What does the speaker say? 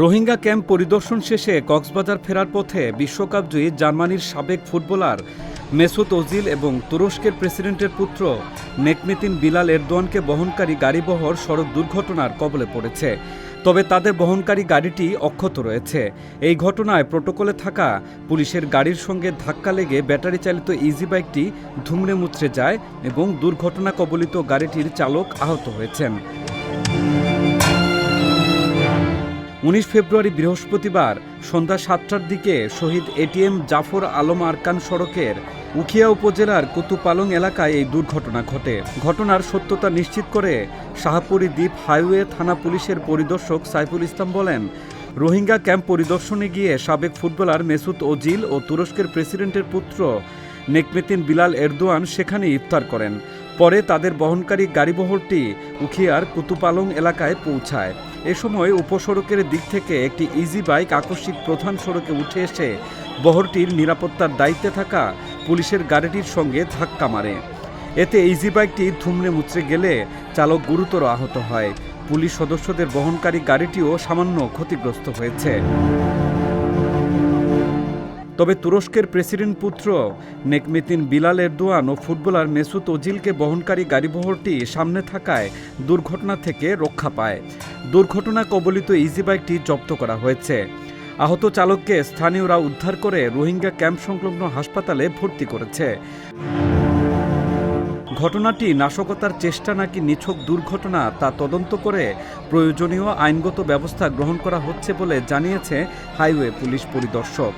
Rohingya camp পরিদর্শন শেষে কক্সবাজার ফেরার পথে বিশ্বকাপজয়ী জার্মানির সাবেক ফুটবলার মেসুত ওজিল এবং তুরস্কের প্রেসিডেন্টের পুত্র নেকমেতিন বিলাল এরদোয়ানকে বহনকারী গাড়িবহর সড়ক দুর্ঘটনার কবলে পড়েছে। তবে তাদের বহনকারী গাড়িটি অক্ষত রয়েছে। এই ঘটনায় প্রোটোকলে থাকা পুলিশের গাড়ির সঙ্গে ধাক্কা লেগে ব্যাটারি চালিত ইজি বাইকটি ধুমড়ে মুচড়ে যায় এবং দুর্ঘটনা কবলিত গাড়িটির চালক আহত হয়েছেন। 19 ফেব্রুয়ারি বৃহস্পতিবার সন্ধ্যা 7টার দিকে শহীদ এটিএম জাফর আলম আরকান সড়কের উখিয়া উপজেলার কুতুপালং এলাকায় এই দুর্ঘটনা ঘটে। ঘটনার সত্যতা নিশ্চিত করে শাহপুরী দ্বীপ হাইওয়ে থানা পুলিশের পরিদর্শক সাইফুল ইসলাম বলেন, রোহিঙ্গা ক্যাম্প পরিদর্শনে গিয়ে সাবেক ফুটবলার মেসুত ওজিল ও তুরস্কের প্রেসিডেন্টের পুত্র নেকমেতিন বিলাল এরদোয়ান সেখানে ইফতার করেন। পরে তাদের বহনকারী গাড়িবহরটি উখিয়ার কুতুপালং এলাকায় পৌঁছায়। এ সময় উপসড়কের দিক থেকে একটি ইজি বাইক আকস্মিক প্রধান সড়কে উঠে এসে বহরটির নিরাপত্তার দায়িত্বে থাকা পুলিশের গাড়িটির সঙ্গে ধাক্কা মারে। এতে ইজি বাইকটি ধুমড়ে মুচড়ে গেলে চালক গুরুতর আহত হয়। পুলিশ সদস্যদের বহনকারী গাড়িটিও সামান্য ক্ষতিগ্রস্ত হয়েছে। তবে তুরস্কের প্রেসিডেন্ট পুত্র নেকমেতিন বিলাল এরদোয়ান ও ফুটবলার মেসুত ওজিলকে বহনকারী গাড়িবহরটি সামনে থাকায় দুর্ঘটনা থেকে রক্ষা পায়। দুর্ঘটনা কবলিত ইজি বাইকটি জব্দ করা হয়েছে। আহত চালককে স্থানীয়রা উদ্ধার করে রোহিঙ্গা ক্যাম্প সংলগ্ন হাসপাতালে ভর্তি করেছে। ঘটনাটি নাশকতার চেষ্টা নাকি নিছক দুর্ঘটনা তা তদন্ত করে প্রয়োজনীয় আইনগত ব্যবস্থা গ্রহণ করা হচ্ছে বলে জানিয়েছে হাইওয়ে পুলিশ পরিদর্শক।